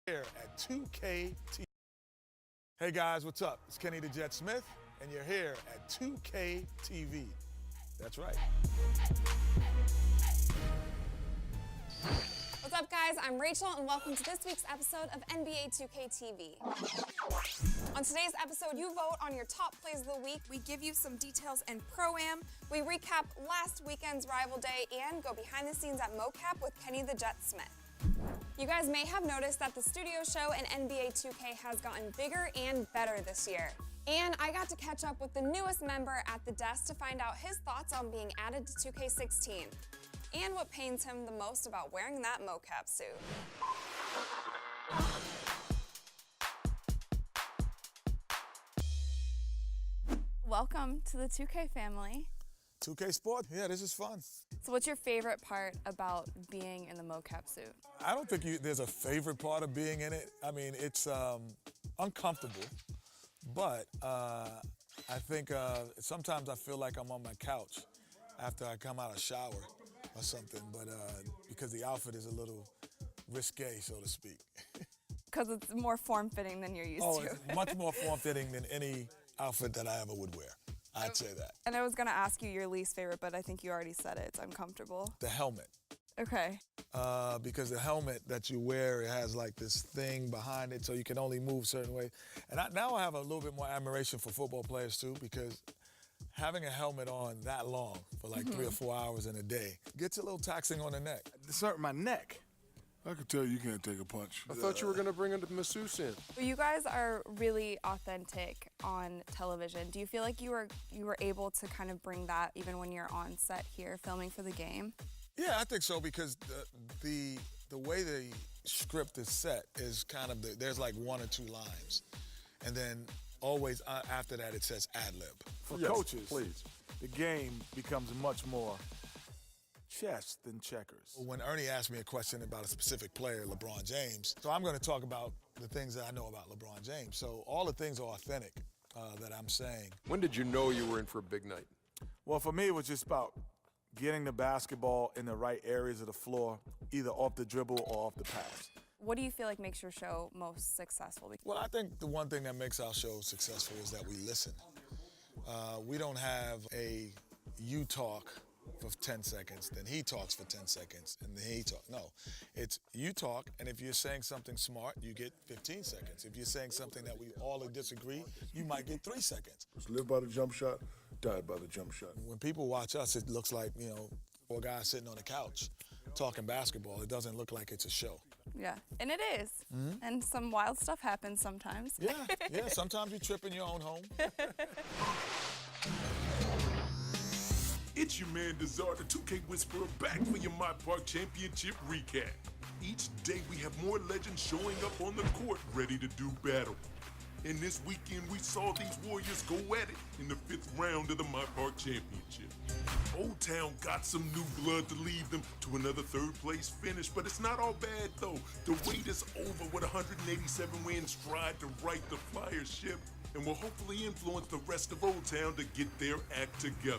Here at 2K TV. Hey guys, what's up? It's Kenny the Jet Smith, and you're here at 2K TV. That's right. What's up, guys? I'm Rachel, and welcome to this week's episode of NBA 2K TV. On today's episode, you vote on your top plays of the week. We give you some details and pro-am. We recap last weekend's rival day and go behind the scenes at MoCap with Kenny the Jet Smith. You guys may have noticed that the studio show in NBA 2K has gotten bigger and better this year. And I got to catch up with the newest member at the desk to find out his thoughts on being added to 2K16 and what pains him the most about wearing that mocap suit. Welcome to the 2K family. 2K Sport, yeah, this is fun. So what's your favorite part about being in the mocap suit? I don't think there's a favorite part of being in it. I mean, it's uncomfortable, but I think sometimes I feel like I'm on my couch after I come out of shower or something, but because the outfit is a little risque, so to speak. Because it's more form-fitting than you're used to. It's much more form-fitting than any outfit that I ever would wear. I'd say that. And I was gonna ask you your least favorite, but I think you already said it. It's uncomfortable. The helmet. Okay. Because the helmet that you wear, it has like this thing behind it, so you can only move certain ways. And now I have a little bit more admiration for football players too, because having a helmet on that long for like 3 or 4 hours in a day gets a little taxing on the neck. It's hurting my neck. I can tell you can't take a punch. I thought you were going to bring a masseuse in. Well, you guys are really authentic on television. Do you feel like you were able to kind of bring that even when you're on set here filming for the game? Yeah, I think so, because the way the script is set is kind of there's like 1 or 2 lines, and then always after that it says ad lib. For Yes, coaches, please. the game becomes much more chess than checkers. When Ernie asked me a question about a specific player, LeBron James, so I'm going to talk about the things that I know about LeBron James. So all the things are authentic that I'm saying. When did you know you were in for a big night? Well, for me, it was just about getting the basketball in the right areas of the floor, either off the dribble or off the pass. What do you feel like makes your show most successful? Well, I think the one thing that makes our show successful is that we listen. We don't have a you talk for 10 seconds, then he talks for 10 seconds, and then he talks. No, it's you talk, and if you're saying something smart, you get 15 seconds. If you're saying something that we all disagree, you might get 3 seconds. Just live by the jump shot, died by the jump shot. When people watch us, it looks like, 4 guys sitting on the couch talking basketball. It doesn't look like it's a show. Yeah, and it is. And some wild stuff happens sometimes. Yeah, sometimes you trip in your own home. It's your man Desart, the 2K Whisperer, back for your My Park Championship recap. Each day we have more legends showing up on the court ready to do battle. And this weekend we saw these Warriors go at it in the 5th round of the My Park Championship. Old Town got some new blood to lead them to another 3rd place finish, but it's not all bad though. The wait is over with 187 wins stride to right the Flyers ship and will hopefully influence the rest of Old Town to get their act together.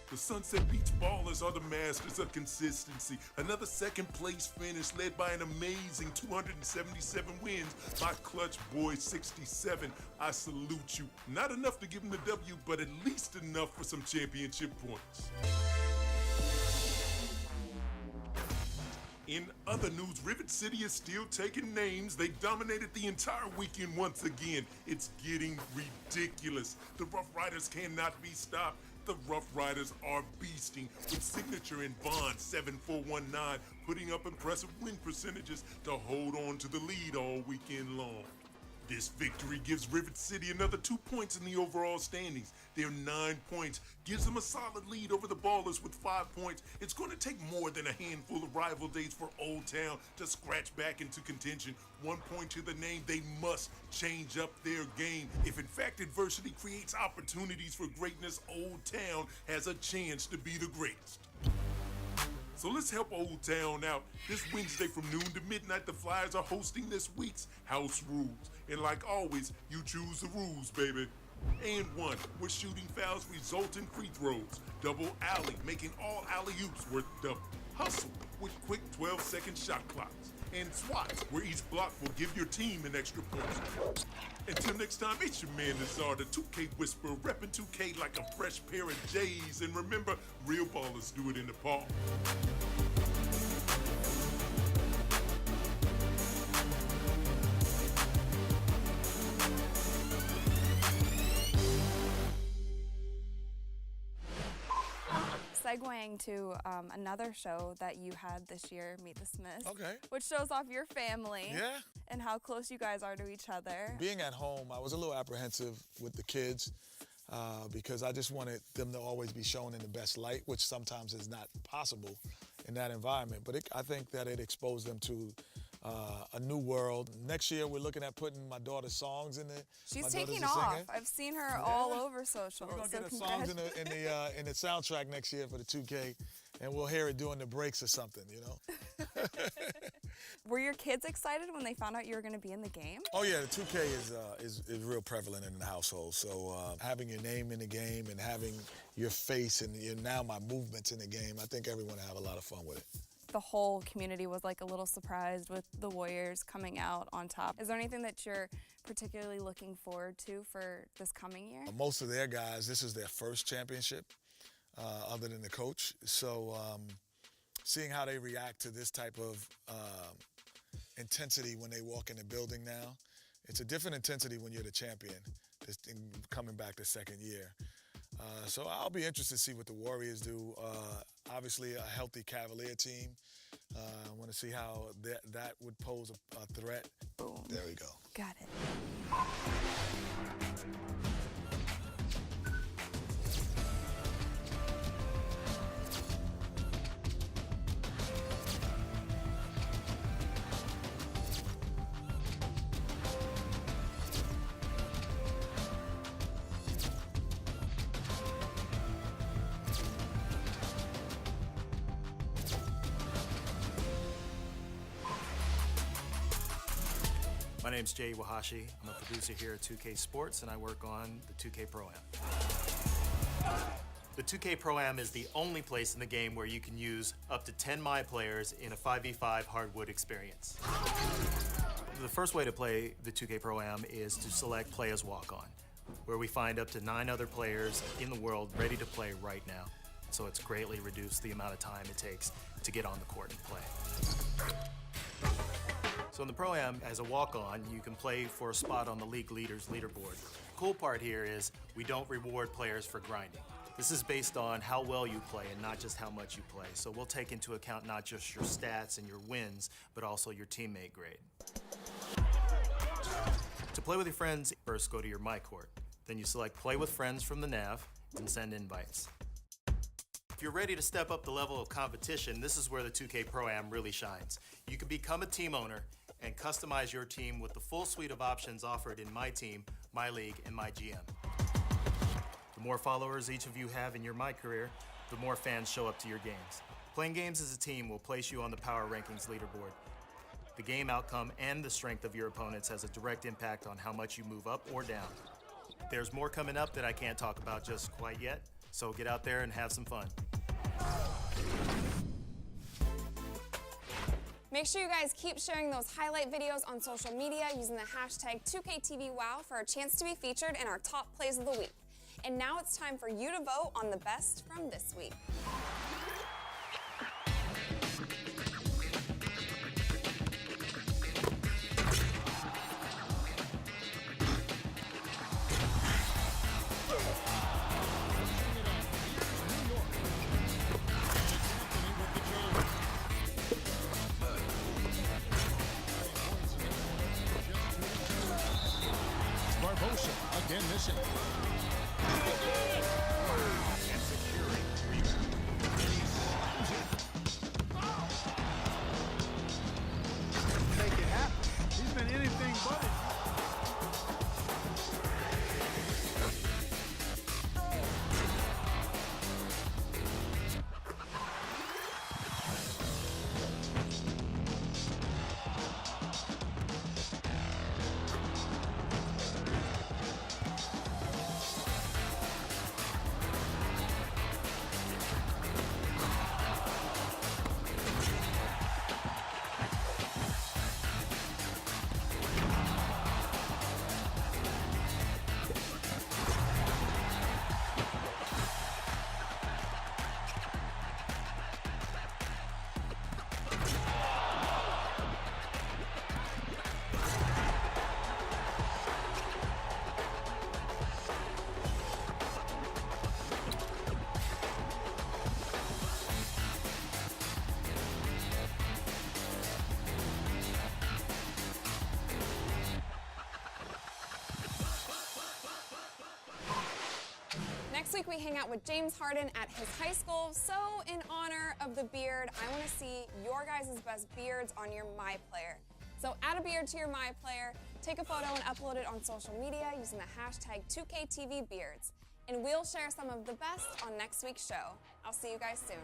The Sunset Beach Ballers are the masters of consistency. Another 2nd place finish led by an amazing 277 wins by Clutch Boy 67. I salute you. Not enough to give them the W, but at least enough for some championship points. In other news, Rivet City is still taking names. They dominated the entire weekend once again. It's getting ridiculous. The Rough Riders cannot be stopped. The Rough Riders are beasting, with Signature and Bond 7419 putting up impressive win percentages to hold on to the lead all weekend long. This victory gives Rivet City another 2 points in the overall standings. Their 9 points gives them a solid lead over the Ballers with 5 points. It's going to take more than a handful of rival days for Old Town to scratch back into contention. 1 point to the name, they must change up their game. If in fact adversity creates opportunities for greatness, Old Town has a chance to be the greatest. So let's help Old Town out. This Wednesday from noon to midnight, the Flyers are hosting this week's House Rules. And like always, you choose the rules, baby. And 1, where shooting fouls result in free throws. Double alley, making all alley-oops worth double. Hustle with quick 12-second shot clocks. And swats, where each block will give your team an extra point. Until next time, it's your man Nazar, the 2K Whisperer, repping 2K like a fresh pair of J's. And remember, real ballers do it in the park. Segueing to another show that you had this year, Meet the Smiths. Okay. Which shows off your family. Yeah. And how close you guys are to each other. Being at home, I was a little apprehensive with the kids because I just wanted them to always be shown in the best light, which sometimes is not possible in that environment. But I think that it exposed them to a new world. Next year, we're looking at putting my daughter's songs in it. She's My taking daughter's a off. singer. I've seen her all over social. We're gonna so get her songs in the soundtrack next year for the 2K, and we'll hear it during the breaks or something, you know. Were your kids excited when they found out you were going to be in the game? Oh yeah, the 2K is real prevalent in the household. So having your name in the game and having your face and now my movements in the game, I think everyone will have a lot of fun with it. The whole community was like a little surprised with the Warriors coming out on top. Is there anything that you're particularly looking forward to for this coming year? Most of their guys, this is their first championship, other than the coach. So seeing how they react to this type of intensity when they walk in the building now, it's a different intensity when you're the champion, just coming back the second year. So I'll be interested to see what the Warriors do. Obviously, a healthy Cavalier team. I want to see how that would pose a threat. Boom. There we go. Got it. My name's Jay Wahashi. I'm a producer here at 2K Sports, and I work on the 2K Pro-Am. The 2K Pro-Am is the only place in the game where you can use up to 10 My players in a 5v5 hardwood experience. The first way to play the 2K Pro-Am is to select Play as Walk-On, where we find up to 9 other players in the world ready to play right now. So it's greatly reduced the amount of time it takes to get on the court and play. So in the Pro-Am, as a walk-on, you can play for a spot on the league leaders leaderboard. The cool part here is we don't reward players for grinding. This is based on how well you play and not just how much you play. So we'll take into account not just your stats and your wins, but also your teammate grade. To play with your friends, first go to your My Court. Then you select Play with Friends from the nav and send invites. If you're ready to step up the level of competition, this is where the 2K Pro-Am really shines. You can become a team owner and customize your team with the full suite of options offered in My Team, My League, and My GM. The more followers each of you have in your My Career, the more fans show up to your games. Playing games as a team will place you on the Power Rankings leaderboard. The game outcome and the strength of your opponents has a direct impact on how much you move up or down. There's more coming up that I can't talk about just quite yet, so get out there and have some fun. Make sure you guys keep sharing those highlight videos on social media using the hashtag 2KTVWow for a chance to be featured in our top plays of the week. And now it's time for you to vote on the best from this week. Barbosa again missing. Make it happen. He's been anything but it. week we hang out with James Harden at his high school. So in honor of the beard, I want to see your guys' best beards on your MyPlayer. So add a beard to your MyPlayer, take a photo and upload it on social media using the hashtag 2KTVBeards. And we'll share some of the best on next week's show. I'll see you guys soon.